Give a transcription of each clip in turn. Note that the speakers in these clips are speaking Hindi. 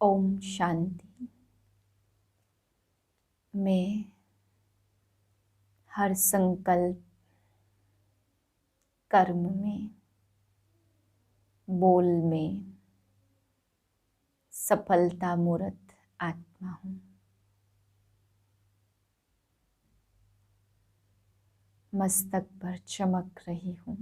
ओम शांति। मैं हर संकल्प, कर्म में, बोल में सफलता मूर्त आत्मा हूँ। मस्तक पर चमक रही हूँ।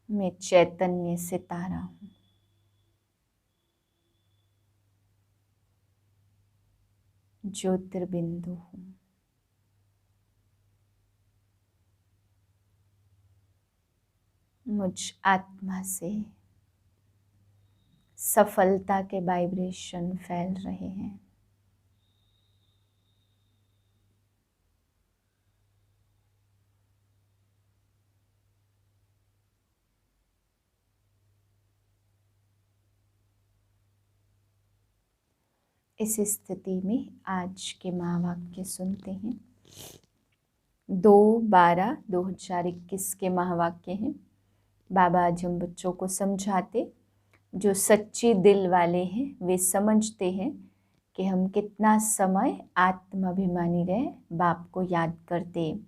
मैं चैतन्य सितारा हूँ। ज्योतिर्बिंदु हूँ। मुझ आत्मा से सफलता के वाइब्रेशन फैल रहे हैं। इस स्थिति में आज के महावाक्य सुनते हैं। 2/12/2021 के महावाक्य हैं। बाबा आज हम बच्चों को समझाते, जो सच्ची दिल वाले हैं वे समझते हैं कि हम कितना समय आत्माभिमानी रहे, बाप को याद करते।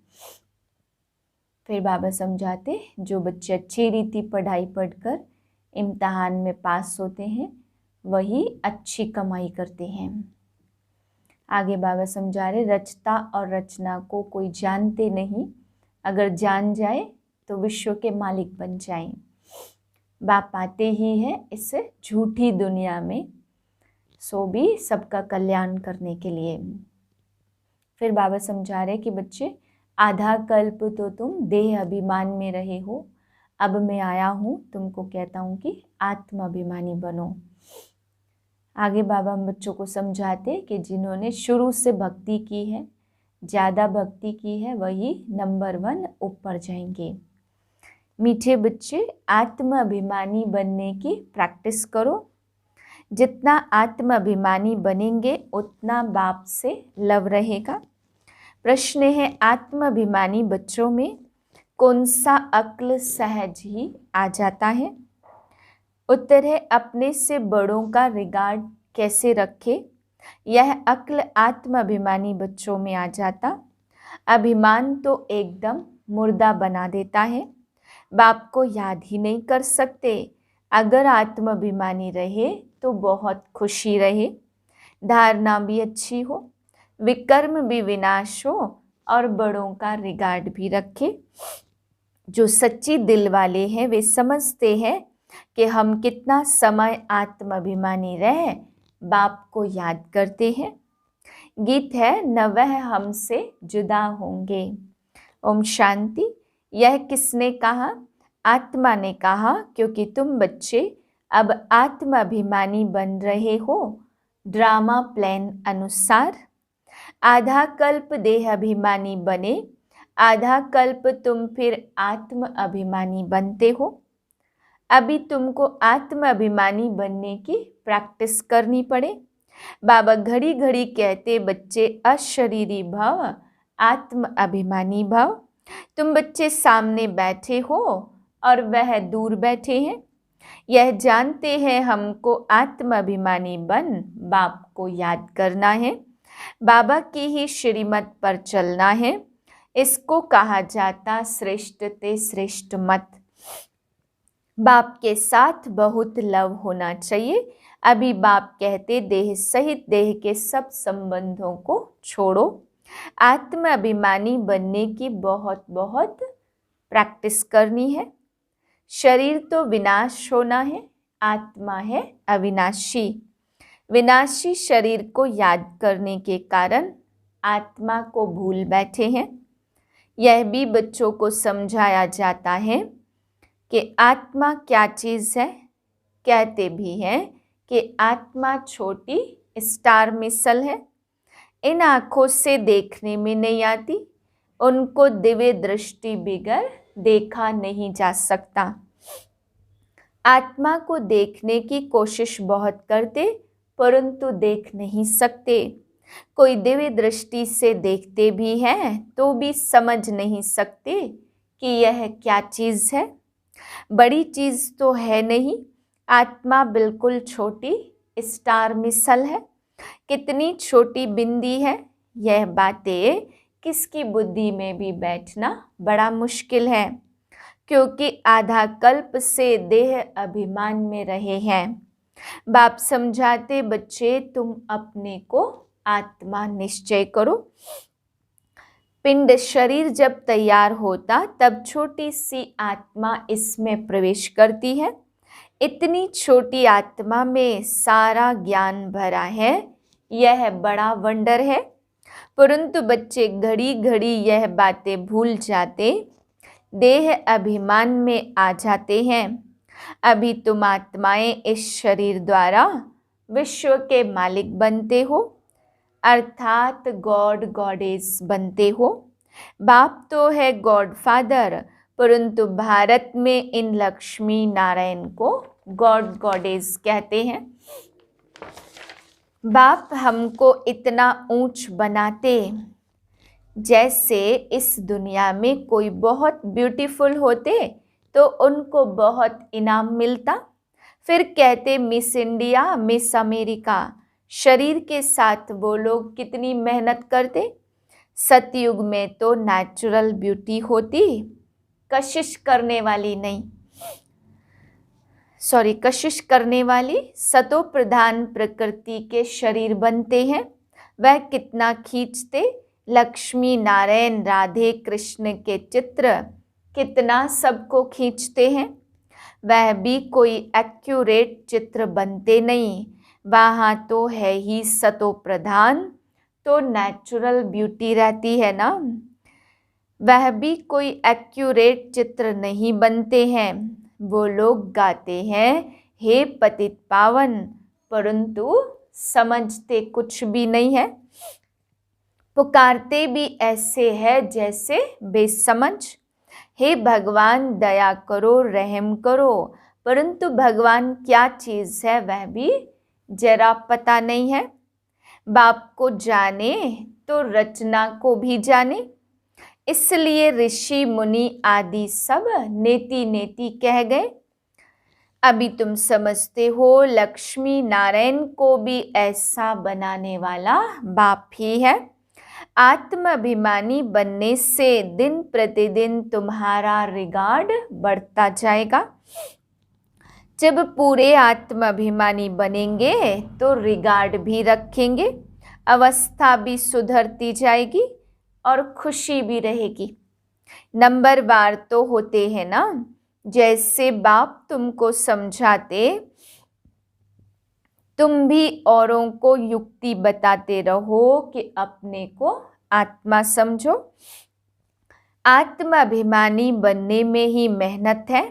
फिर बाबा समझाते, जो बच्चे अच्छी रीति पढ़ाई पढ़कर इम्तिहान में पास होते हैं वही अच्छी कमाई करते हैं। आगे बाबा समझा रहे, रचता और रचना को कोई जानते नहीं, अगर जान जाए तो विश्व के मालिक बन जाएं। बाप आते ही है इस झूठी दुनिया में, सो भी सबका कल्याण करने के लिए। फिर बाबा समझा रहे कि बच्चे, आधा कल्प तो तुम देह अभिमान में रहे हो, अब मैं आया हूँ तुमको कहता हूँ कि आत्माभिमानी बनो। आगे बाबा हम बच्चों को समझाते कि जिन्होंने शुरू से भक्ति की है, ज़्यादा भक्ति की है, वही नंबर 1 ऊपर जाएंगे। मीठे बच्चे, आत्माभिमानी बनने की प्रैक्टिस करो। जितना आत्माभिमानी बनेंगे उतना बाप से लव रहेगा। प्रश्न है, आत्माभिमानी बच्चों में कौन सा अक्ल सहज ही आ जाता है? उत्तर है, अपने से बड़ों का रिगार्ड कैसे रखे। यह अक्ल आत्माभिमानी बच्चों में आ जाता। अभिमान तो एकदम मुर्दा बना देता है, बाप को याद ही नहीं कर सकते। अगर आत्माभिमानी रहे तो बहुत खुशी रहे, धारणा भी अच्छी हो, विकर्म भी विनाश हो और बड़ों का रिगार्ड भी रखे। जो सच्ची दिल वाले हैं वे समझते हैं कि हम कितना समय आत्माभिमानी रहे, बाप को याद करते हैं। गीत है, न वह हमसे जुदा होंगे। ओम शांति। यह किसने कहा? आत्मा ने कहा, क्योंकि तुम बच्चे अब आत्माभिमानी बन रहे हो ड्रामा प्लान अनुसार। आधा कल्प देह अभिमानी बने, आधा कल्प तुम फिर आत्म अभिमानी बनते हो। अभी तुमको आत्म अभिमानी बनने की प्रैक्टिस करनी पड़े। बाबा घड़ी घड़ी कहते, बच्चे अशरीरी भव, आत्म अभिमानी भव। तुम बच्चे सामने बैठे हो और वह दूर बैठे हैं। यह जानते हैं हमको आत्म अभिमानी बन बाप को याद करना है, बाबा की ही श्रीमत पर चलना है। इसको कहा जाता श्रेष्ठ ते श्रेष्ठ मत। बाप के साथ बहुत लव होना चाहिए। अभी बाप कहते, देह सहित देह के सब संबंधों को छोड़ो। आत्म अभिमानी बनने की बहुत बहुत प्रैक्टिस करनी है। शरीर तो विनाश होना है, आत्मा है अविनाशी। विनाशी शरीर को याद करने के कारण आत्मा को भूल बैठे हैं। यह भी बच्चों को समझाया जाता है कि आत्मा क्या चीज़ है। कहते भी हैं कि आत्मा छोटी स्टार मिसल है, इन आँखों से देखने में नहीं आती, उनको दिव्य दृष्टि बिगर देखा नहीं जा सकता। आत्मा को देखने की कोशिश बहुत करते परंतु देख नहीं सकते। कोई दिव्य दृष्टि से देखते भी हैं तो भी समझ नहीं सकते कि यह क्या चीज़ है। बड़ी चीज़ तो है नहीं, आत्मा बिल्कुल छोटी स्टार मिसल है, कितनी छोटी बिंदी है। यह बातें किसकी बुद्धि में भी बैठना बड़ा मुश्किल है, क्योंकि आधा कल्प से देह अभिमान में रहे हैं। बाप समझाते, बच्चे तुम अपने को आत्मा निश्चय करो। पिंड शरीर जब तैयार होता तब छोटी सी आत्मा इसमें प्रवेश करती है। इतनी छोटी आत्मा में सारा ज्ञान भरा है, यह बड़ा वंडर है। परंतु बच्चे घड़ी घड़ी यह बातें भूल जाते, देह अभिमान में आ जाते हैं। अभी तुम आत्माएं इस शरीर द्वारा विश्व के मालिक बनते हो, अर्थात गॉड गॉडेस बनते हो। बाप तो है गॉड फादर, परंतु भारत में इन लक्ष्मी नारायण को गॉड गॉडेस कहते हैं। बाप हमको इतना ऊंच बनाते, जैसे इस दुनिया में कोई बहुत ब्यूटीफुल होते तो उनको बहुत इनाम मिलता। फिर कहते मिस इंडिया, मिस अमेरिका। शरीर के साथ वो लोग कितनी मेहनत करते। सतयुग में तो नेचुरल ब्यूटी होती, कशिश करने वाली नहीं, कशिश करने वाली सतो प्रधान प्रकृति के शरीर बनते हैं। वह कितना खींचते, लक्ष्मी नारायण राधे कृष्ण के चित्र कितना सबको खींचते हैं। वह भी कोई एक्यूरेट चित्र बनते नहीं, वहाँ तो है ही सतो प्रधान, तो नेचुरल ब्यूटी रहती है ना। वह भी कोई एक्यूरेट चित्र नहीं बनते हैं। वो लोग गाते हैं हे पतित पावन, परंतु समझते कुछ भी नहीं है। पुकारते भी ऐसे है जैसे बेसमझ। हे भगवान दया करो, रहम करो, परंतु भगवान क्या चीज़ है वह भी जरा पता नहीं है। बाप को जाने तो रचना को भी जाने, इसलिए ऋषि मुनि आदि सब नेति नेति कह गए। अभी तुम समझते हो लक्ष्मी नारायण को भी ऐसा बनाने वाला बाप ही है। आत्माभिमानी बनने से दिन प्रतिदिन तुम्हारा रिगार्ड बढ़ता जाएगा। जब पूरे आत्माभिमानी बनेंगे तो रिगार्ड भी रखेंगे, अवस्था भी सुधरती जाएगी और खुशी भी रहेगी। नंबरवार तो होते हैं ना, जैसे बाप तुमको समझाते, तुम भी औरों को युक्ति बताते रहो कि अपने को आत्मा समझो। आत्माभिमानी बनने में ही मेहनत है।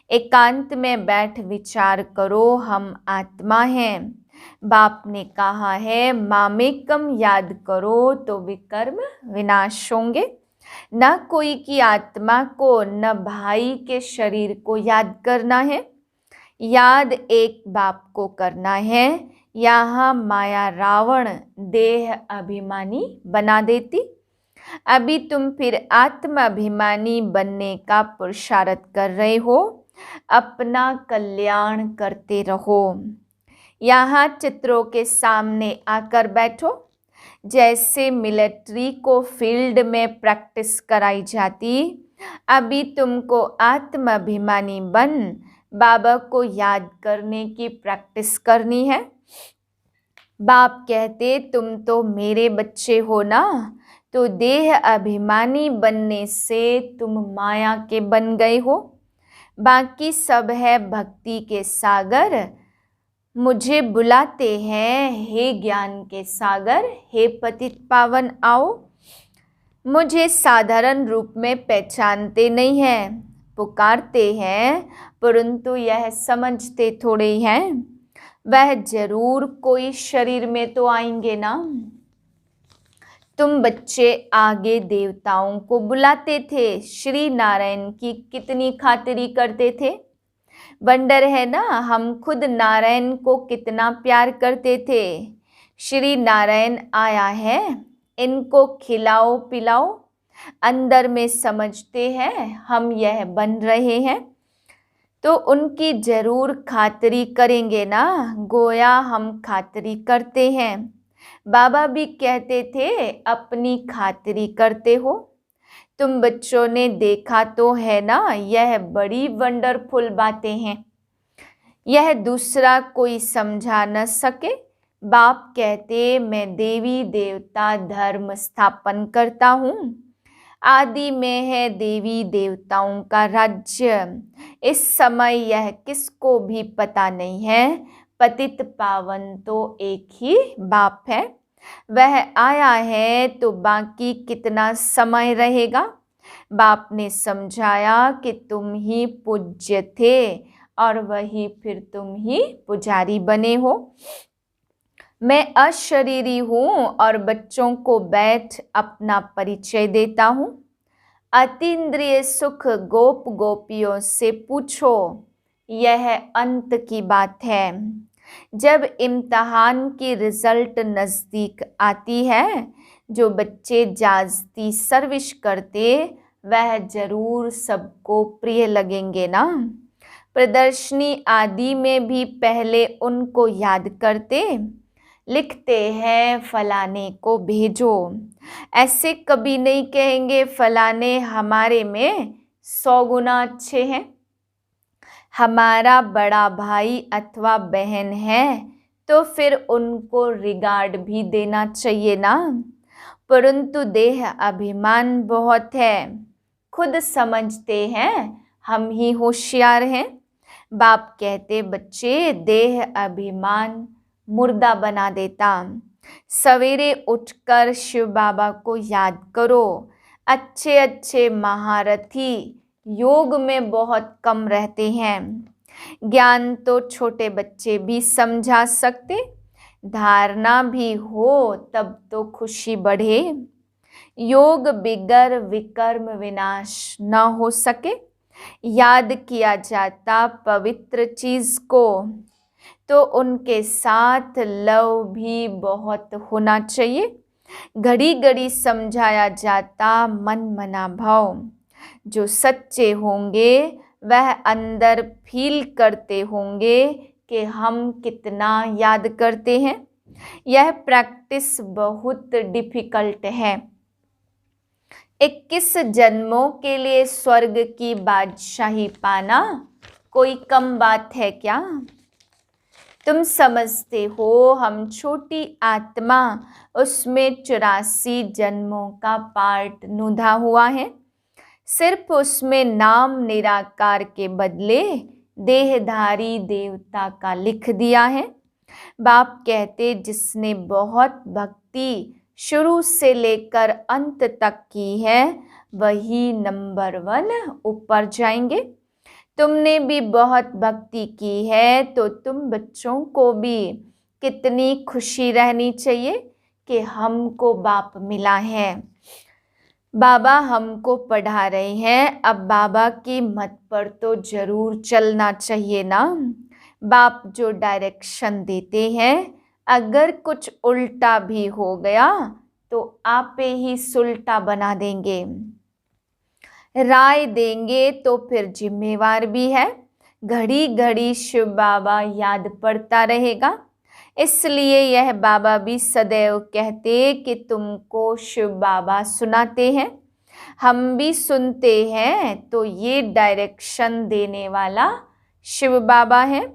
एकांत में बैठ विचार करो, हम आत्मा हैं। बाप ने कहा है मामेकम याद करो तो विकर्म विनाश होंगे। न कोई की आत्मा को न भाई के शरीर को याद करना है, याद एक बाप को करना है। यहाँ माया रावण देह अभिमानी बना देती। अभी तुम फिर आत्माभिमानी बनने का पुरुषार्थ कर रहे हो, अपना कल्याण करते रहो। यहाँ चित्रों के सामने आकर बैठो। जैसे मिलिट्री को फील्ड में प्रैक्टिस कराई जाती, अभी तुमको आत्माभिमानी बन बाबा को याद करने की प्रैक्टिस करनी है। बाप कहते तुम तो मेरे बच्चे हो ना, तो देह अभिमानी बनने से तुम माया के बन गए हो। बाकी सब है भक्ति के सागर, मुझे बुलाते हैं हे ज्ञान के सागर, हे पतित पावन आओ। मुझे साधारण रूप में पहचानते नहीं हैं, पुकारते हैं परंतु यह समझते थोड़े हैं। वह जरूर कोई शरीर में तो आएंगे ना। तुम बच्चे आगे देवताओं को बुलाते थे, श्री नारायण की कितनी खातिरी करते थे। वंडर है ना, हम खुद नारायण को कितना प्यार करते थे। श्री नारायण आया है, इनको खिलाओ पिलाओ। अंदर में समझते हैं हम यह बन रहे हैं। तो उनकी जरूर खातिरी करेंगे ना, गोया हम खातिरी करते हैं। बाबा भी कहते थे अपनी खातिरी करते हो। तुम बच्चों ने देखा तो है ना, यह बड़ी वंडरफुल बातें हैं, यह दूसरा कोई समझा न सके। बाप कहते मैं देवी देवता धर्म स्थापन करता हूँ, आदि में है देवी देवताओं का राज्य। इस समय यह किसको भी पता नहीं है, पतित पावन तो एक ही बाप है, वह आया है तो बाकी कितना समय रहेगा। बाप ने समझाया कि तुम ही पूज्य थे और वही फिर तुम ही पुजारी बने हो। मैं अशरीरी हूँ और बच्चों को बैठ अपना परिचय देता हूँ। अतीन्द्रिय सुख गोप गोपियों से पूछो, यह अंत की बात है। जब इम्तहान की रिजल्ट नज़दीक आती है, जो बच्चे जाजती सर्विस करते वह जरूर सबको प्रिय लगेंगे ना। प्रदर्शनी आदि में भी पहले उनको याद करते, लिखते हैं फलाने को भेजो। ऐसे कभी नहीं कहेंगे फलाने हमारे में 100 गुना अच्छे हैं। हमारा बड़ा भाई अथवा बहन है तो फिर उनको रिगार्ड भी देना चाहिए ना। परंतु देह अभिमान बहुत है, खुद समझते हैं हम ही होशियार हैं। बाप कहते बच्चे देह अभिमान मुर्दा बना देता। सवेरे उठकर शिव बाबा को याद करो। अच्छे अच्छे महारथी योग में बहुत कम रहते हैं। ज्ञान तो छोटे बच्चे भी समझा सकते, धारणा भी हो तब तो खुशी बढ़े। योग बिगर विकर्म विनाश न हो सके। याद किया जाता पवित्र चीज को तो उनके साथ लव भी बहुत होना चाहिए। घड़ी घड़ी समझाया जाता मन मना भाव। जो सच्चे होंगे वह अंदर फील करते होंगे कि हम कितना याद करते हैं। यह प्रैक्टिस बहुत डिफिकल्ट है। 21 जन्मों के लिए स्वर्ग की बादशाही पाना कोई कम बात है क्या? तुम समझते हो हम छोटी आत्मा, उसमें 84 जन्मों का पार्ट नुधा हुआ है। सिर्फ उसमें नाम निराकार के बदले देहधारी देवता का लिख दिया है। बाप कहते जिसने बहुत भक्ति शुरू से लेकर अंत तक की है वही नंबर 1 ऊपर जाएंगे। तुमने भी बहुत भक्ति की है तो तुम बच्चों को भी कितनी खुशी रहनी चाहिए कि हमको बाप मिला है। बाबा हमको पढ़ा रहे हैं, अब बाबा की मत पर तो जरूर चलना चाहिए ना। बाप जो डायरेक्शन देते हैं, अगर कुछ उल्टा भी हो गया तो आपे ही सुलटा बना देंगे। राय देंगे तो फिर जिम्मेवार भी है। घड़ी घड़ी शिव बाबा याद पड़ता रहेगा। इसलिए यह बाबा भी सदैव कहते कि तुमको शिव बाबा सुनाते हैं, हम भी सुनते हैं, तो ये डायरेक्शन देने वाला शिव बाबा है।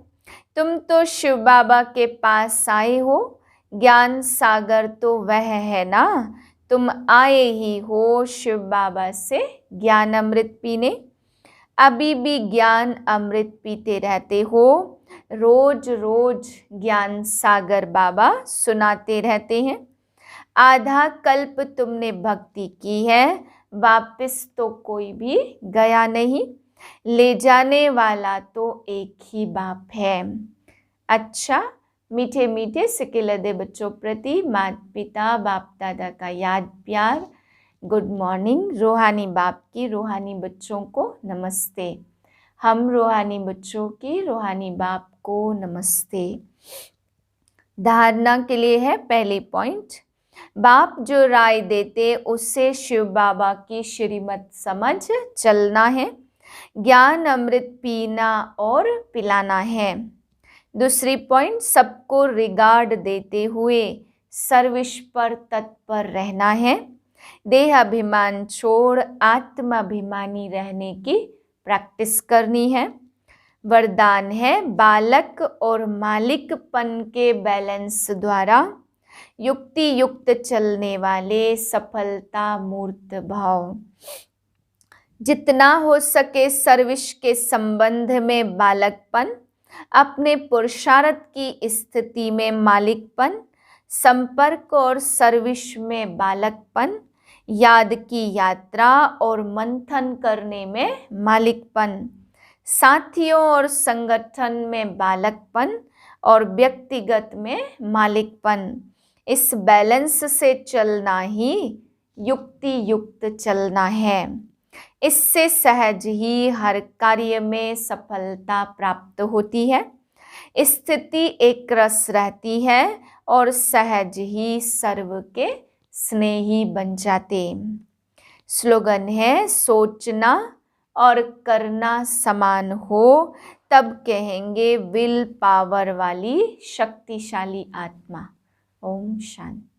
तुम तो शिव बाबा के पास आए हो, ज्ञान सागर तो वह है ना। तुम आए ही हो शिव बाबा से ज्ञान अमृत पीने, अभी भी ज्ञान अमृत पीते रहते हो। रोज रोज ज्ञान सागर बाबा सुनाते रहते हैं। आधा कल्प तुमने भक्ति की है, वापस तो कोई भी गया नहीं, ले जाने वाला तो एक ही बाप है। अच्छा, मीठे मीठे सिकिलदे बच्चों प्रति माता पिता बाप दादा का याद प्यार। Good morning. रूहानी बाप की रूहानी बच्चों को नमस्ते। हम रूहानी बच्चों की रूहानी बाप को नमस्ते। धारणा के लिए है पहले पॉइंट, बाप जो राय देते उसे शिव बाबा की श्रीमत समझ चलना है। ज्ञान अमृत पीना और पिलाना है। दूसरी पॉइंट, सबको रिगार्ड देते हुए सर्विस पर तत्पर रहना है। देह अभिमान छोड़ आत्माभिमानी रहने की प्रैक्टिस करनी है। वरदान है, बालक और मालिकपन के बैलेंस द्वारा युक्ति युक्त चलने वाले सफलता मूर्त भाव। जितना हो सके सर्विस के संबंध में बालकपन, अपने पुरुषार्थ की स्थिति में मालिकपन, संपर्क और सर्विस में बालकपन, याद की यात्रा और मंथन करने में मालिकपन, साथियों और संगठन में बालकपन और व्यक्तिगत में मालिकपन। इस बैलेंस से चलना ही युक्ति युक्त चलना है। इससे सहज ही हर कार्य में सफलता प्राप्त होती है, स्थिति एक रस रहती है और सहज ही सर्व के स्नेही बन जाते। स्लोगन है, सोचना और करना समान हो तब कहेंगे विल पावर वाली शक्तिशाली आत्मा। ओम शांति।